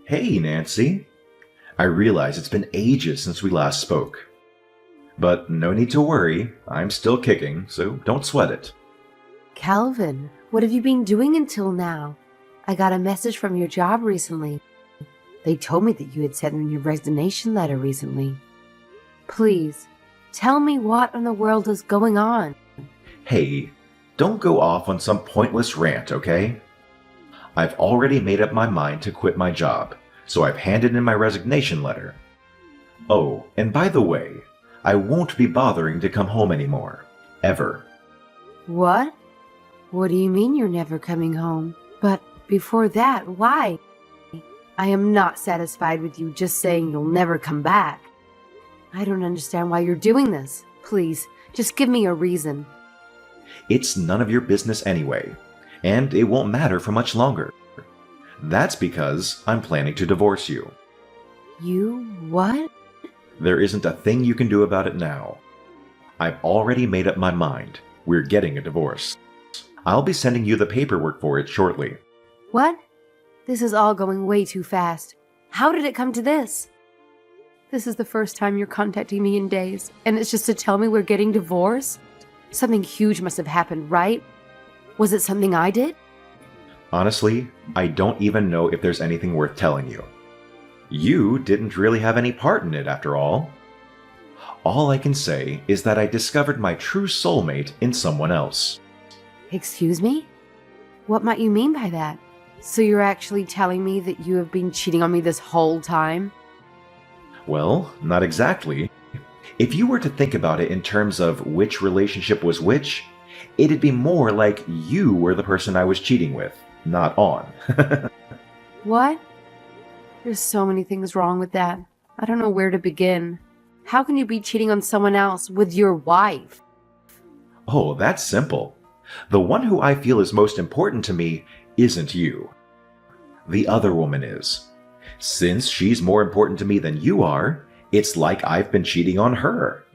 Hey, Nancy. I realize it's been ages since we last spoke. But no need to worry, I'm still kicking, so don't sweat it. Calvin, what have you been doing until now? I got a message from your job recently. They told me that you had sent in your resignation letter recently. Please, tell me what in the world is going on. Hey, don't go off on some pointless rant, okay? I've already made up my mind to quit my job, so I've handed in my resignation letter. Oh, and by the way, I won't be bothering to come home anymore. Ever. What? What do you mean you're never coming home? But before that, why? I am not satisfied with you just saying you'll never come back. I don't understand why you're doing this. Please, just give me a reason. It's none of your business anyway, and it won't matter for much longer. That's because I'm planning to divorce you. You what? There isn't a thing you can do about it now. I've already made up my mind. We're getting a divorce. I'll be sending you the paperwork for it shortly. What? This is all going way too fast. How did it come to this? This is the first time you're contacting me in days, and it's just to tell me we're getting divorced? Something huge must have happened, right? Was it something I did? Honestly, I don't even know if there's anything worth telling you. You didn't really have any part in it after all. All I can say is that I discovered my true soulmate in someone else. Excuse me? What might you mean by that? So you're actually telling me that you have been cheating on me this whole time? Well, not exactly. If you were to think about it in terms of which relationship was which, it'd be more like you were the person I was cheating with, not on. What? There's so many things wrong with that. I don't know where to begin. How can you be cheating on someone else with your wife? Oh, that's simple. The one who I feel is most important to me isn't you. The other woman is. Since she's more important to me than you are, it's like I've been cheating on her.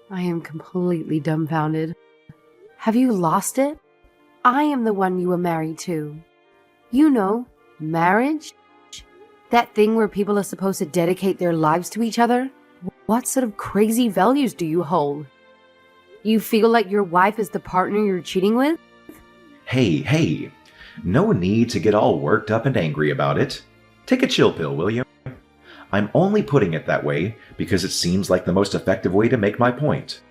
I am completely dumbfounded. Have you lost it? I am the one you were married to. You know, marriage? That thing where people are supposed to dedicate their lives to each other? What sort of crazy values do you hold? You feel like your wife is the partner you're cheating with? Hey, no need to get all worked up and angry about it. Take a chill pill, will you? I'm only putting it that way because it seems like the most effective way to make my point.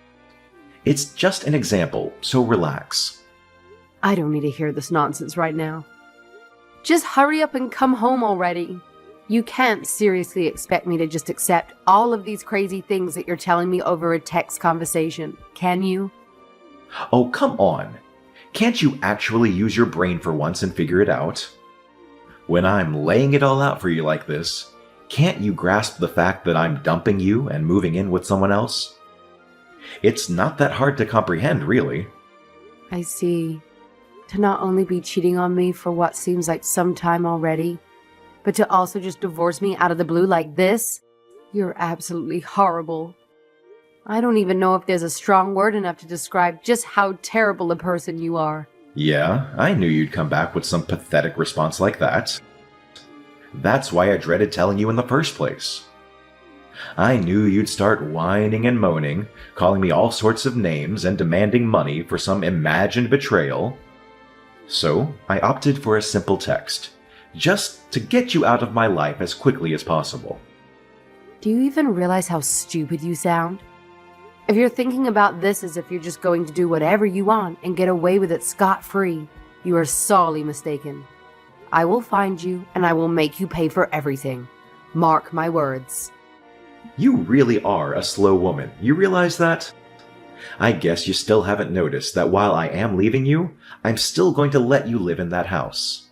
It's just an example, so relax. I don't need to hear this nonsense right now. Just hurry up and come home already. You can't seriously expect me to just accept all of these crazy things that you're telling me over a text conversation, can you? Oh, come on. Can't you actually use your brain for once and figure it out? When I'm laying it all out for you like this, can't you grasp the fact that I'm dumping you and moving in with someone else? It's not that hard to comprehend, really. I see. To not only be cheating on me for what seems like some time already, but to also just divorce me out of the blue like this? You're absolutely horrible. I don't even know if there's a strong word enough to describe just how terrible a person you are. Yeah, I knew you'd come back with some pathetic response like that. That's why I dreaded telling you in the first place. I knew you'd start whining and moaning, calling me all sorts of names and demanding money for some imagined betrayal. So I opted for a simple text, just to get you out of my life as quickly as possible. Do you even realize how stupid you sound? If you're thinking about this as if you're just going to do whatever you want and get away with it scot-free, you are sorely mistaken. I will find you and I will make you pay for everything. Mark my words. You really are a slow woman, you realize that? I guess you still haven't noticed that while I am leaving you, I'm still going to let you live in that house.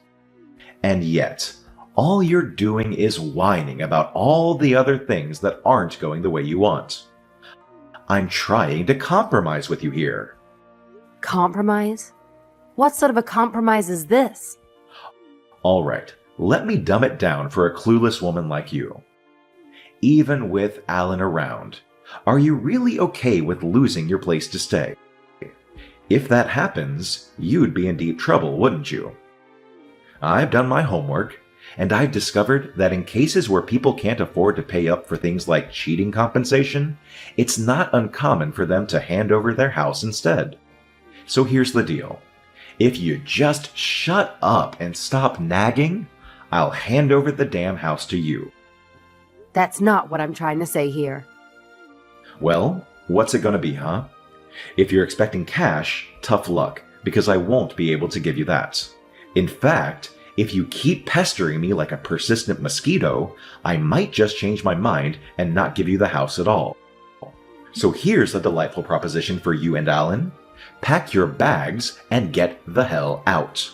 And yet, all you're doing is whining about all the other things that aren't going the way you want. I'm trying to compromise with you here. Compromise? What sort of a compromise is this? All right, let me dumb it down for a clueless woman like you. Even with Alan around, are you really okay with losing your place to stay? If that happens, you'd be in deep trouble, wouldn't you? I've done my homework, And I've discovered that in cases where people can't afford to pay up for things like cheating compensation, it's not uncommon for them to hand over their house instead. So here's the deal. If you just shut up and stop nagging, I'll hand over the damn house to you. That's not what I'm trying to say here. Well, what's it gonna be, huh? If you're expecting cash, tough luck, because I won't be able to give you that. In fact, if you keep pestering me like a persistent mosquito, I might just change my mind and not give you the house at all. So here's a delightful proposition for you and Alan. Pack your bags and get the hell out.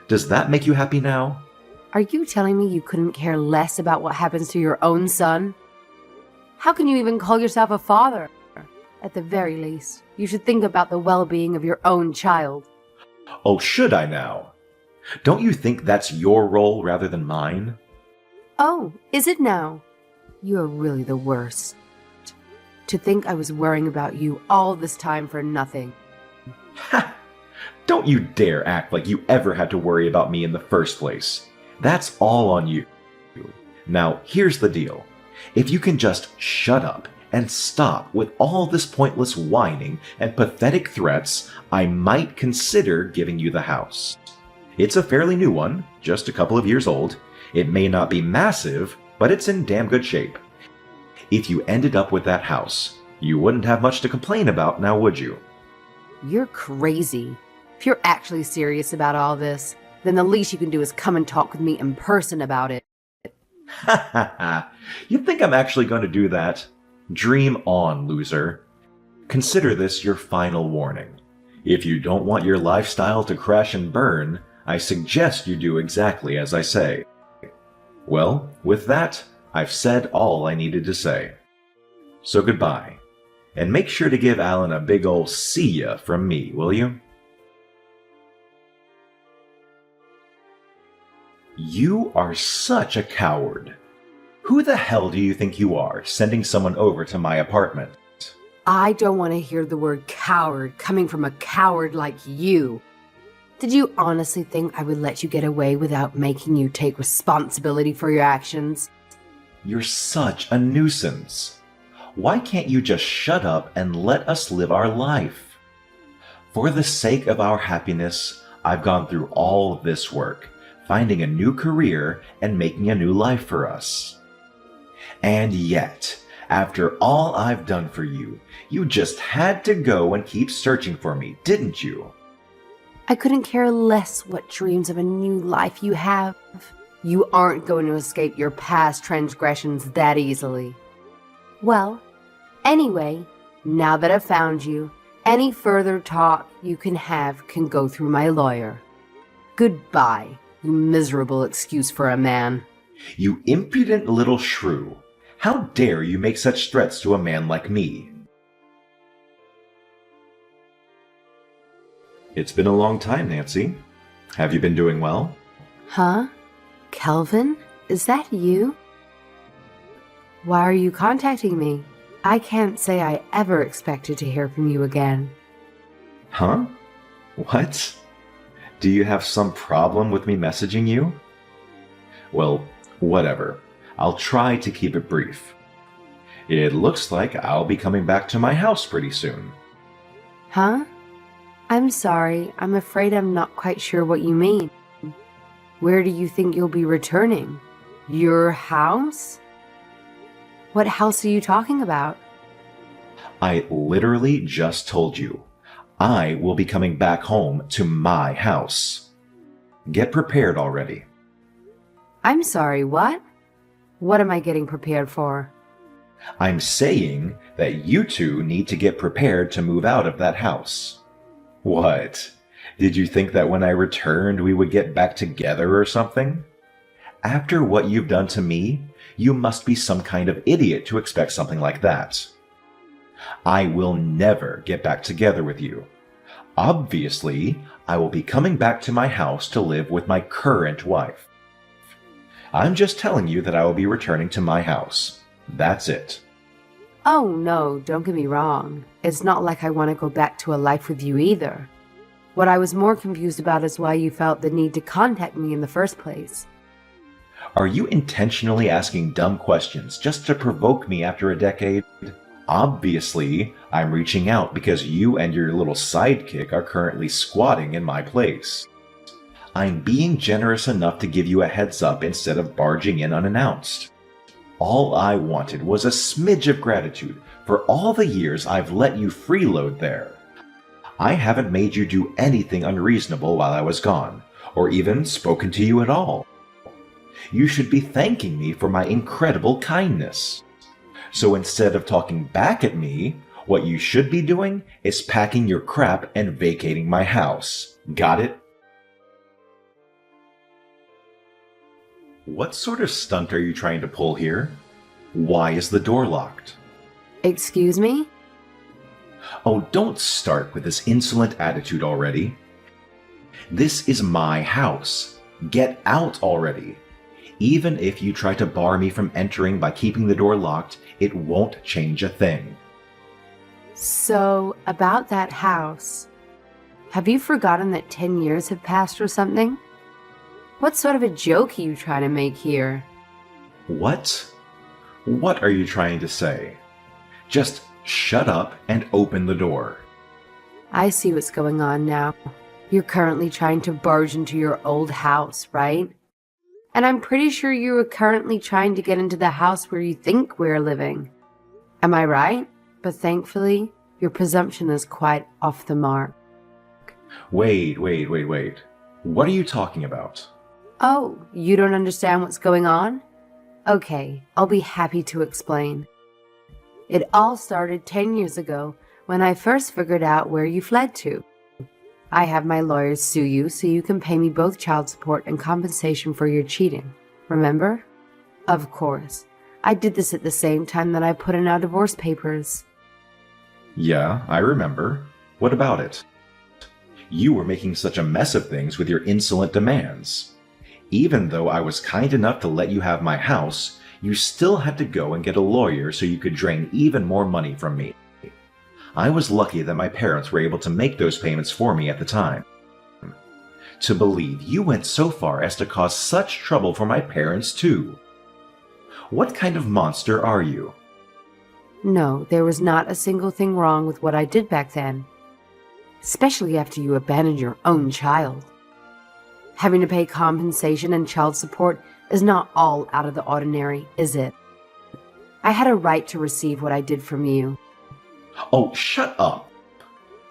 Does that make you happy now? Are you telling me you couldn't care less about what happens to your own son? How can you even call yourself a father? At the very least, you should think about the well-being of your own child. Oh, should I now? Don't you think that's your role rather than mine? Oh, is it now? You are really the worst. To think I was worrying about you all this time for nothing. Ha! Don't you dare act like you ever had to worry about me in the first place. That's all on you. Now, here's the deal. If you can just shut up and stop with all this pointless whining and pathetic threats, I might consider giving you the house. It's a fairly new one, just a couple of years old. It may not be massive, but it's in damn good shape. If you ended up with that house, you wouldn't have much to complain about now, would you? You're crazy. If you're actually serious about all this, then the least you can do is come and talk with me in person about it. Ha ha ha. You think I'm actually going to do that? Dream on, loser. Consider this your final warning. If you don't want your lifestyle to crash and burn, I suggest you do exactly as I say. Well, with that, I've said all I needed to say. So goodbye, and make sure to give Alan a big ol' see ya from me, will you? You are such a coward. Who the hell do you think you are, sending someone over to my apartment? I don't want to hear the word coward coming from a coward like you. Did you honestly think I would let you get away without making you take responsibility for your actions? You're such a nuisance. Why can't you just shut up and let us live our life? For the sake of our happiness, I've gone through all this work, finding a new career and making a new life for us. And yet, after all I've done for you, you just had to go and keep searching for me, didn't you? I couldn't care less what dreams of a new life you have. You aren't going to escape your past transgressions that easily. Well, anyway, now that I've found you, any further talk you can have can go through my lawyer. Goodbye, you miserable excuse for a man. You impudent little shrew. How dare you make such threats to a man like me? It's been a long time, Nancy. Have you been doing well? Huh? Kelvin? Is that you? Why are you contacting me? I can't say I ever expected to hear from you again. Huh? What? Do you have some problem with me messaging you? Well, whatever. I'll try to keep it brief. It looks like I'll be coming back to my house pretty soon. Huh? I'm sorry. I'm afraid I'm not quite sure what you mean. Where do you think you'll be returning? Your house? What house are you talking about? I literally just told you. I will be coming back home to my house. Get prepared already. I'm sorry, what? What am I getting prepared for? I'm saying that you two need to get prepared to move out of that house. What? Did you think that when I returned we would get back together or something? After what you've done to me, you must be some kind of idiot to expect something like that. I will never get back together with you. Obviously, I will be coming back to my house to live with my current wife. I'm just telling you that I will be returning to my house. That's it. Oh no, don't get me wrong. It's not like I want to go back to a life with you either. What I was more confused about is why you felt the need to contact me in the first place. Are you intentionally asking dumb questions just to provoke me after a decade? Obviously, I'm reaching out because you and your little sidekick are currently squatting in my place. I'm being generous enough to give you a heads up instead of barging in unannounced. All I wanted was a smidge of gratitude for all the years I've let you freeload there. I haven't made you do anything unreasonable while I was gone, or even spoken to you at all. You should be thanking me for my incredible kindness. So instead of talking back at me, what you should be doing is packing your crap and vacating my house. Got it? What sort of stunt are you trying to pull here? Why is the door locked? Excuse me? Oh, don't start with this insolent attitude already. This is my house. Get out already. Even if you try to bar me from entering by keeping the door locked, it won't change a thing. So, about that house, have you forgotten that 10 years have passed or something? What sort of a joke are you trying to make here? What? What are you trying to say? Just shut up and open the door. I see what's going on now. You're currently trying to barge into your old house, right? And I'm pretty sure you are currently trying to get into the house where you think we're living. Am I right? But thankfully, your presumption is quite off the mark. Wait. What are you talking about? Oh, you don't understand what's going on? Okay, I'll be happy to explain. It all started 10 years ago when I first figured out where you fled to. I have my lawyers sue you so you can pay me both child support and compensation for your cheating. Remember? Of course. I did this at the same time that I put in our divorce papers. Yeah, I remember. What about it? You were making such a mess of things with your insolent demands. Even though I was kind enough to let you have my house, you still had to go and get a lawyer so you could drain even more money from me. I was lucky that my parents were able to make those payments for me at the time. To believe you went so far as to cause such trouble for my parents too. What kind of monster are you? No, there was not a single thing wrong with what I did back then. Especially after you abandoned your own child. Having to pay compensation and child support is not all out of the ordinary, is it? I had a right to receive what I did from you. Oh, shut up!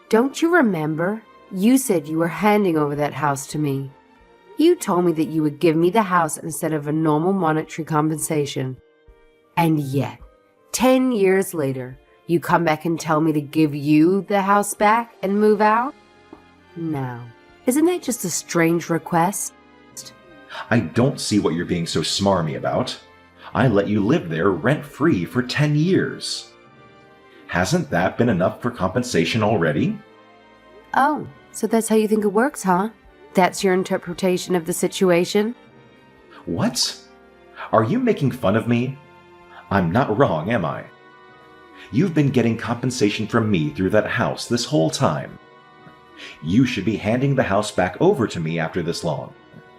Don't you remember? You said you were handing over that house to me. You told me that you would give me the house instead of a normal monetary compensation. And yet, 10 years later, you come back and tell me to give you the house back and move out? Now, isn't that just a strange request? I don't see what you're being so smarmy about. I let you live there rent-free for 10 years. Hasn't that been enough for compensation already? Oh, so that's how you think it works, huh? That's your interpretation of the situation? What? Are you making fun of me? I'm not wrong, am I? You've been getting compensation from me through that house this whole time. You should be handing the house back over to me after this long.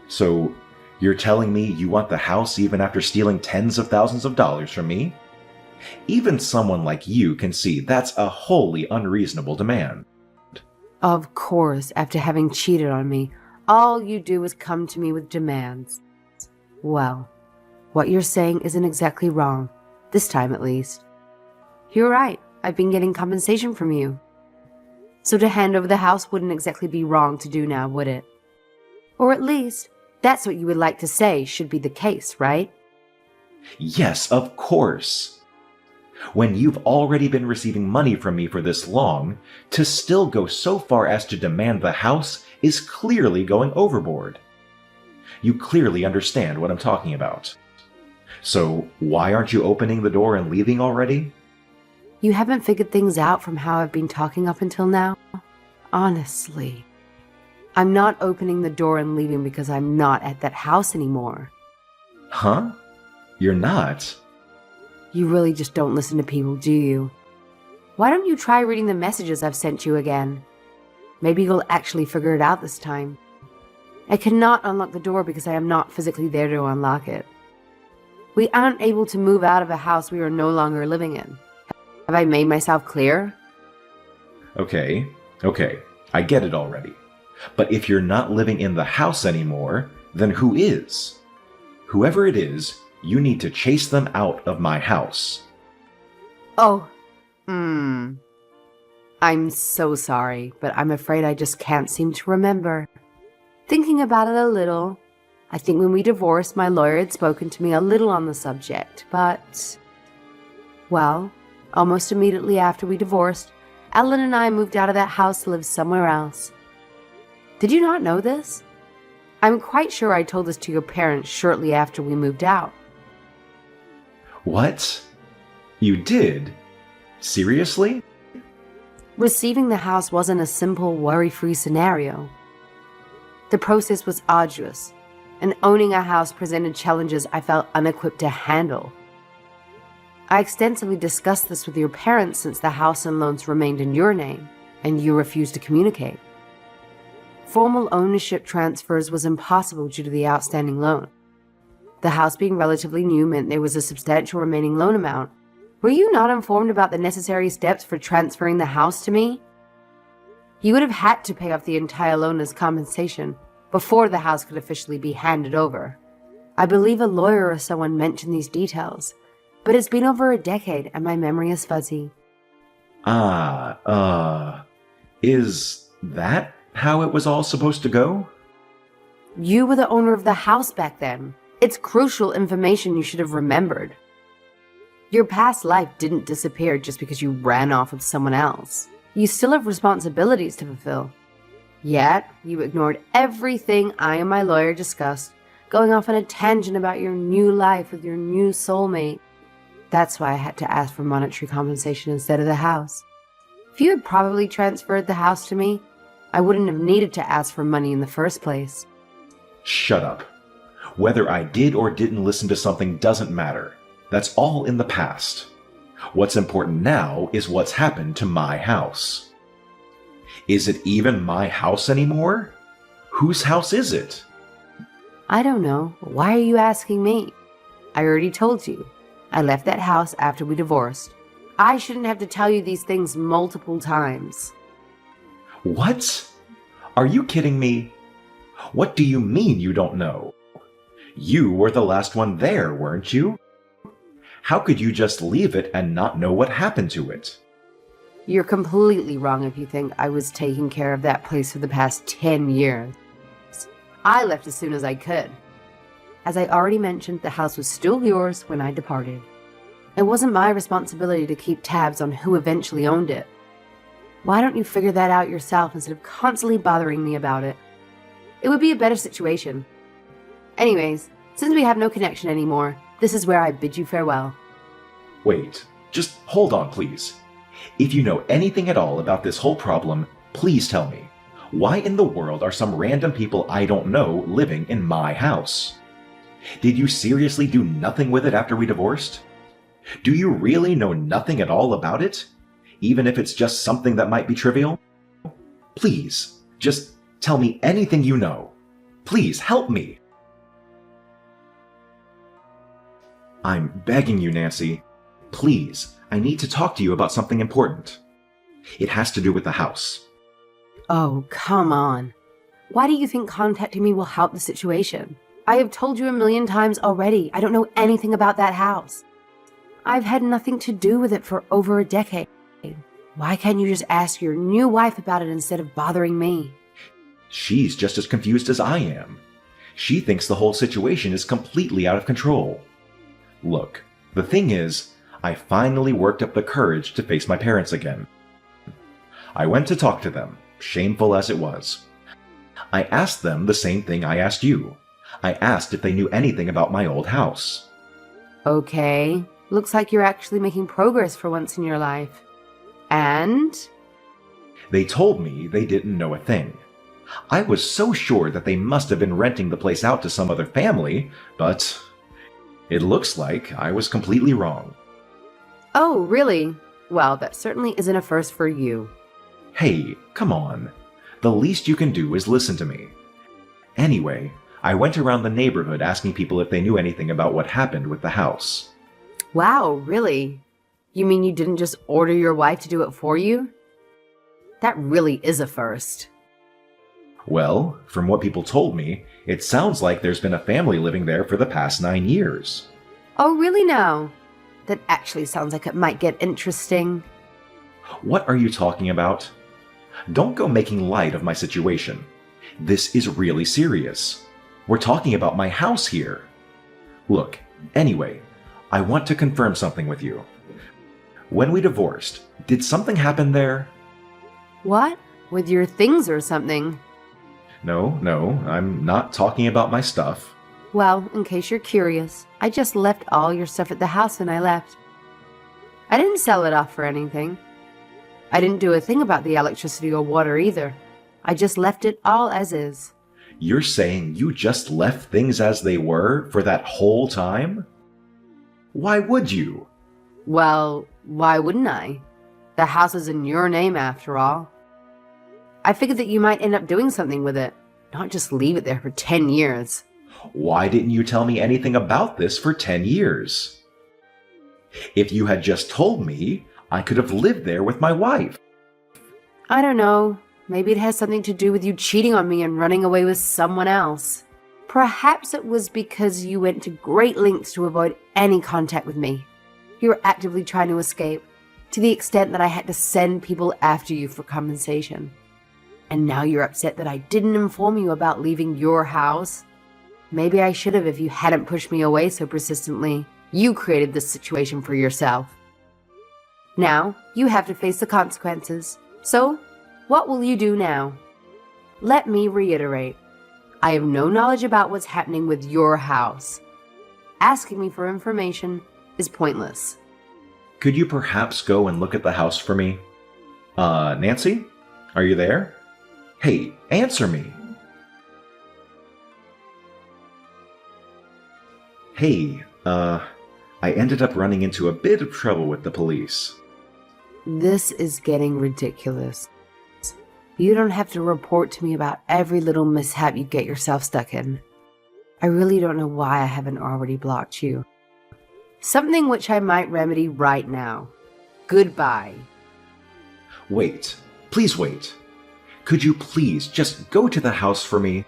So, you're telling me you want the house even after stealing tens of thousands of dollars from me? Even someone like you can see that's a wholly unreasonable demand. Of course, after having cheated on me, all you do is come to me with demands. Well, what you're saying isn't exactly wrong, this time at least. You're right, I've been getting compensation from you. So to hand over the house wouldn't exactly be wrong to do now, would it? Or at least, that's what you would like to say should be the case, right? Yes, of course. When you've already been receiving money from me for this long, to still go so far as to demand the house is clearly going overboard. You clearly understand what I'm talking about. So why aren't you opening the door and leaving already? You haven't figured things out from how I've been talking up until now? Honestly. I'm not opening the door and leaving because I'm not at that house anymore. Huh? You're not? You really just don't listen to people, do you? Why don't you try reading the messages I've sent you again? Maybe you'll actually figure it out this time. I cannot unlock the door because I am not physically there to unlock it. We aren't able to move out of a house we are no longer living in. Have I made myself clear? Okay, I get it already. But if you're not living in the house anymore, then who is? Whoever it is, you need to chase them out of my house. Oh, I'm so sorry, but I'm afraid I just can't seem to remember. Thinking about it a little, I think when we divorced, my lawyer had spoken to me a little on the subject, but... Well, almost immediately after we divorced, Ellen and I moved out of that house to live somewhere else. Did you not know this? I'm quite sure I told this to your parents shortly after we moved out. What? You did? Seriously? Receiving the house wasn't a simple, worry-free scenario. The process was arduous, and owning a house presented challenges I felt unequipped to handle. I extensively discussed this with your parents since the house and loans remained in your name, and you refused to communicate. Formal ownership transfers was impossible due to the outstanding loan. The house being relatively new meant there was a substantial remaining loan amount. Were you not informed about the necessary steps for transferring the house to me? You would have had to pay off the entire loan as compensation before the house could officially be handed over. I believe a lawyer or someone mentioned these details, but it's been over a decade and my memory is fuzzy. Is that how it was all supposed to go? You were the owner of the house back then. It's crucial information you should have remembered. Your past life didn't disappear just because you ran off with someone else. You still have responsibilities to fulfill. Yet, you ignored everything I and my lawyer discussed, going off on a tangent about your new life with your new soulmate. That's why I had to ask for monetary compensation instead of the house. If you had probably transferred the house to me, I wouldn't have needed to ask for money in the first place. Shut up. Whether I did or didn't listen to something doesn't matter. That's all in the past. What's important now is what's happened to my house. Is it even my house anymore? Whose house is it? I don't know. Why are you asking me? I already told you. I left that house after we divorced. I shouldn't have to tell you these things multiple times. What? Are you kidding me? What do you mean you don't know? You were the last one there, weren't you? How could you just leave it and not know what happened to it? You're completely wrong if you think I was taking care of that place for the past 10 years. I left as soon as I could. As I already mentioned, the house was still yours when I departed. It wasn't my responsibility to keep tabs on who eventually owned it. Why don't you figure that out yourself instead of constantly bothering me about it? It would be a better situation. Anyways, since we have no connection anymore, this is where I bid you farewell. Wait, just hold on, please. If you know anything at all about this whole problem, please tell me. Why in the world are some random people I don't know living in my house? Did you seriously do nothing with it after we divorced? Do you really know nothing at all about it? Even if it's just something that might be trivial? Please, just tell me anything you know. Please, help me. I'm begging you, Nancy. Please, I need to talk to you about something important. It has to do with the house. Oh, come on. Why do you think contacting me will help the situation? I have told you a million times already, I don't know anything about that house. I've had nothing to do with it for over a decade. Why can't you just ask your new wife about it instead of bothering me? She's just as confused as I am. She thinks the whole situation is completely out of control. Look, the thing is, I finally worked up the courage to face my parents again. I went to talk to them, shameful as it was. I asked them the same thing I asked you. I asked if they knew anything about my old house. Okay, looks like you're actually making progress for once in your life. And? They told me they didn't know a thing. I was so sure that they must have been renting the place out to some other family, but it looks like I was completely wrong. Oh, really? Well, that certainly isn't a first for you. Hey, come on. The least you can do is listen to me. Anyway, I went around the neighborhood asking people if they knew anything about what happened with the house. Wow, really? You mean you didn't just order your wife to do it for you? That really is a first. Well, from what people told me, it sounds like there's been a family living there for the past 9 years. Oh, really now? That actually sounds like it might get interesting. What are you talking about? Don't go making light of my situation. This is really serious. We're talking about my house here. Look, anyway, I want to confirm something with you. When we divorced, did something happen there? What? With your things or something? No, I'm not talking about my stuff. Well, in case you're curious, I just left all your stuff at the house when I left. I didn't sell it off for anything. I didn't do a thing about the electricity or water either. I just left it all as is. You're saying you just left things as they were for that whole time? Why would you? Well, why wouldn't I? The house is in your name after all. I figured that you might end up doing something with it, not just leave it there for 10 years. Why didn't you tell me anything about this for 10 years? If you had just told me, I could have lived there with my wife. I don't know. Maybe it has something to do with you cheating on me and running away with someone else. Perhaps it was because you went to great lengths to avoid any contact with me. You were actively trying to escape, to the extent that I had to send people after you for compensation. And now you're upset that I didn't inform you about leaving your house. Maybe I should have if you hadn't pushed me away so persistently. You created this situation for yourself. Now, you have to face the consequences. So, what will you do now? Let me reiterate. I have no knowledge about what's happening with your house. Asking me for information is pointless. Could you perhaps go and look at the house for me? Nancy? Are you there? Hey, answer me. Hey, I ended up running into a bit of trouble with the police. This is getting ridiculous. You don't have to report to me about every little mishap you get yourself stuck in. I really don't know why I haven't already blocked you. Something which I might remedy right now. Goodbye. Wait, please wait. Could you please just go to the house for me?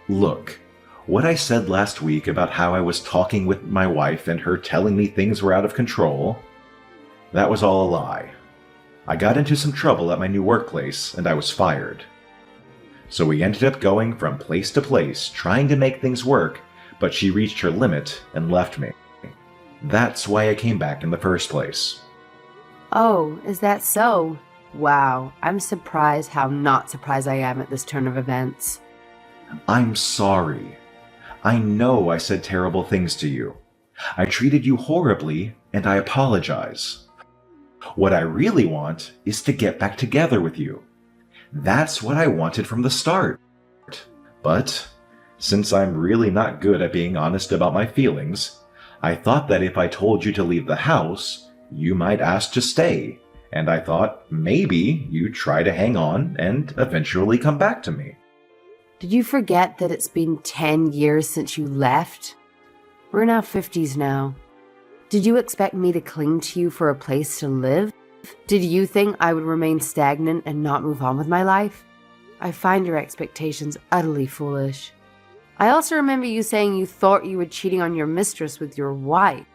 Look, what I said last week about how I was talking with my wife and her telling me things were out of control, that was all a lie. I got into some trouble at my new workplace and I was fired. So we ended up going from place to place trying to make things work, but she reached her limit and left me. That's why I came back in the first place. Oh, is that so? Wow, I'm surprised how not surprised I am at this turn of events. I'm sorry. I know I said terrible things to you. I treated you horribly, and I apologize. What I really want is to get back together with you. That's what I wanted from the start. But, since I'm really not good at being honest about my feelings, I thought that if I told you to leave the house, you might ask to stay, and I thought maybe you'd try to hang on and eventually come back to me. Did you forget that it's been 10 years since you left? We're in our 50s now. Did you expect me to cling to you for a place to live? Did you think I would remain stagnant and not move on with my life? I find your expectations utterly foolish. I also remember you saying you thought you were cheating on your mistress with your wife.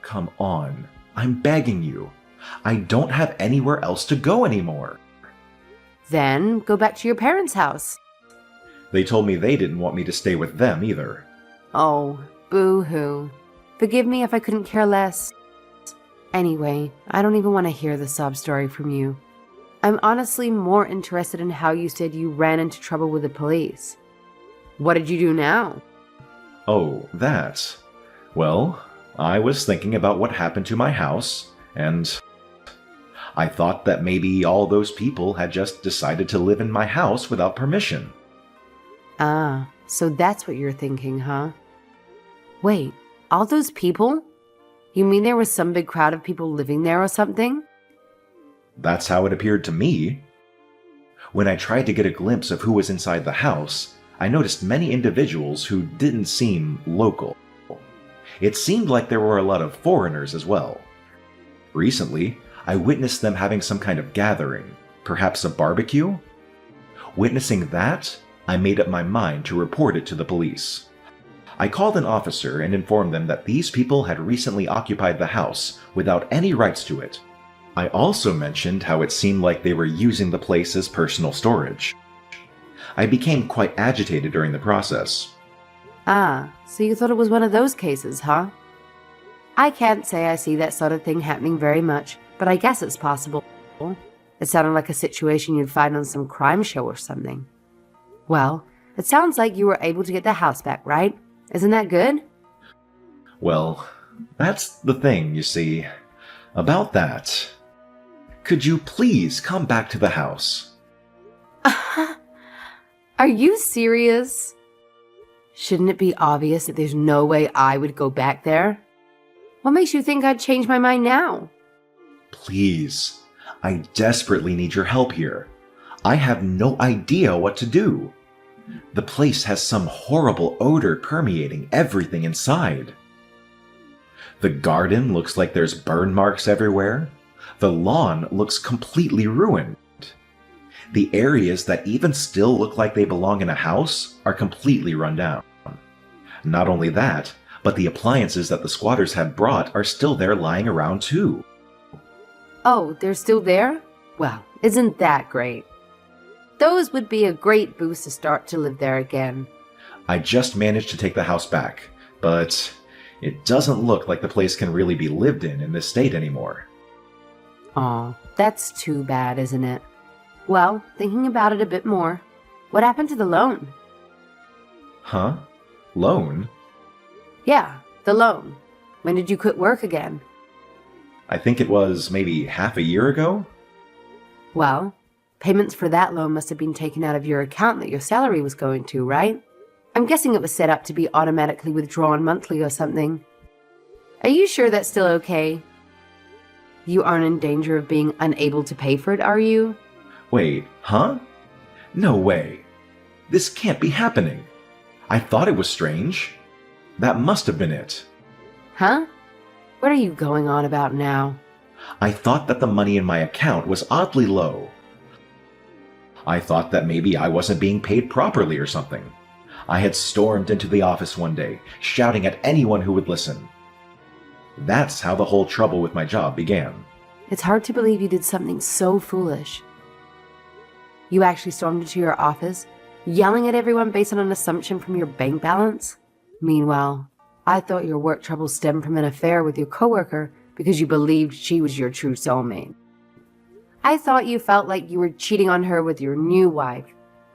Come on, I'm begging you. I don't have anywhere else to go anymore. Then go back to your parents' house. They told me they didn't want me to stay with them either. Oh, boo-hoo. Forgive me if I couldn't care less. Anyway, I don't even want to hear the sob story from you. I'm honestly more interested in how you said you ran into trouble with the police. What did you do now? Oh, that. Well, I was thinking about what happened to my house, and I thought that maybe all those people had just decided to live in my house without permission. Ah, so that's what you're thinking, huh? Wait, all those people? You mean there was some big crowd of people living there or something? That's how it appeared to me. When I tried to get a glimpse of who was inside the house, I noticed many individuals who didn't seem local. It seemed like there were a lot of foreigners as well. Recently, I witnessed them having some kind of gathering, perhaps a barbecue? Witnessing that, I made up my mind to report it to the police. I called an officer and informed them that these people had recently occupied the house without any rights to it. I also mentioned how it seemed like they were using the place as personal storage. I became quite agitated during the process. Ah, so you thought it was one of those cases, huh? I can't say I see that sort of thing happening very much, but I guess it's possible. It sounded like a situation you'd find on some crime show or something. Well, it sounds like you were able to get the house back, right? Isn't that good? Well, that's the thing, you see. About that, could you please come back to the house? Are you serious? Shouldn't it be obvious that there's no way I would go back there? What makes you think I'd change my mind now? Please, I desperately need your help here. I have no idea what to do. The place has some horrible odor permeating everything inside. The garden looks like there's burn marks everywhere. The lawn looks completely ruined. The areas that even still look like they belong in a house are completely run down. Not only that, but the appliances that the squatters had brought are still there lying around too. Oh, they're still there? Well, isn't that great? Those would be a great boost to start to live there again. I just managed to take the house back, but it doesn't look like the place can really be lived in this state anymore. Aw, that's too bad, isn't it? Well, thinking about it a bit more, what happened to the loan? Huh? Loan? Yeah, the loan. When did you quit work again? I think it was maybe half a year ago? Well, payments for that loan must have been taken out of your account that your salary was going to, right? I'm guessing it was set up to be automatically withdrawn monthly or something. Are you sure that's still okay? You aren't in danger of being unable to pay for it, are you? Wait, huh? No way. This can't be happening. I thought it was strange. That must have been it. Huh? What are you going on about now? I thought that the money in my account was oddly low. I thought that maybe I wasn't being paid properly or something. I had stormed into the office one day, shouting at anyone who would listen. That's how the whole trouble with my job began. It's hard to believe you did something so foolish. You actually stormed into your office, yelling at everyone based on an assumption from your bank balance? Meanwhile, I thought your work trouble stemmed from an affair with your coworker because you believed she was your true soulmate. I thought you felt like you were cheating on her with your new wife,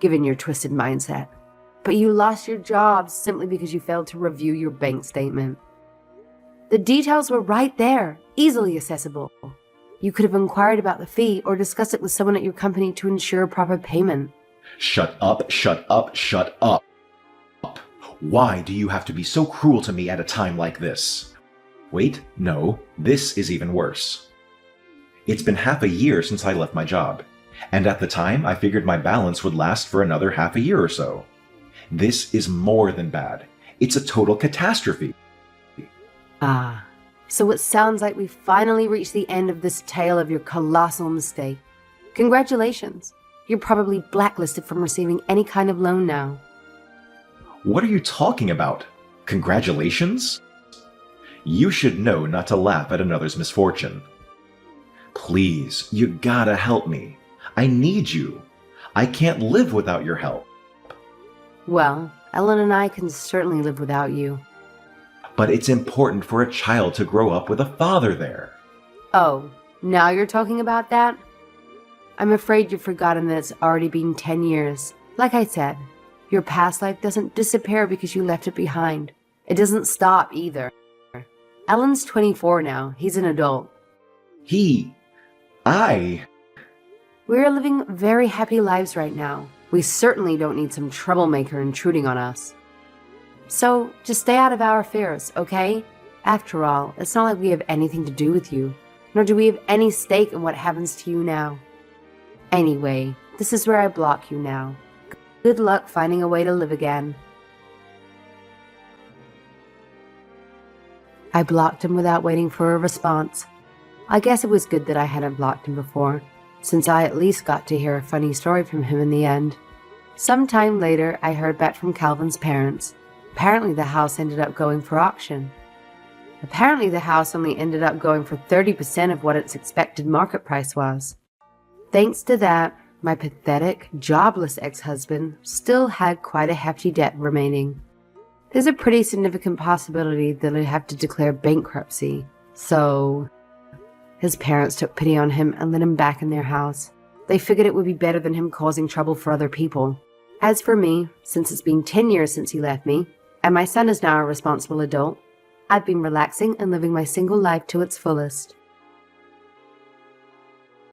given your twisted mindset. But you lost your job simply because you failed to review your bank statement. The details were right there, easily accessible. You could have inquired about the fee or discussed it with someone at your company to ensure proper payment. Shut up, shut up, shut up. Why do you have to be so cruel to me at a time like this? Wait, no, this is even worse. It's been half a year since I left my job, and at the time I figured my balance would last for another half a year or so. This is more than bad. It's a total catastrophe. Ah, so it sounds like we finally reached the end of this tale of your colossal mistake. Congratulations. You're probably blacklisted from receiving any kind of loan now. What are you talking about? Congratulations? You should know not to laugh at another's misfortune. Please, you gotta help me. I need you. I can't live without your help. Well, Ellen and I can certainly live without you. But it's important for a child to grow up with a father there. Oh, now you're talking about that? I'm afraid you've forgotten that it's already been 10 years. Like I said, your past life doesn't disappear because you left it behind. It doesn't stop either. Ellen's 24 now. He's an adult. We're living very happy lives right now. We certainly don't need some troublemaker intruding on us. So, just stay out of our affairs, okay? After all, it's not like we have anything to do with you, nor do we have any stake in what happens to you now. Anyway, This is where I block you now. Good luck finding a way to live again. I blocked him without waiting for a response. I guess it was good that I hadn't blocked him before, since I at least got to hear a funny story from him in the end. Sometime later, I heard back from Calvin's parents. Apparently the house ended up going for auction. Apparently the house only ended up going for 30% of what its expected market price was. Thanks to that, my pathetic, jobless ex-husband still had quite a hefty debt remaining. There's a pretty significant possibility that I'd have to declare bankruptcy, so his parents took pity on him and let him back in their house. They figured it would be better than him causing trouble for other people. As for me, since it's been 10 years since he left me, and my son is now a responsible adult, I've been relaxing and living my single life to its fullest.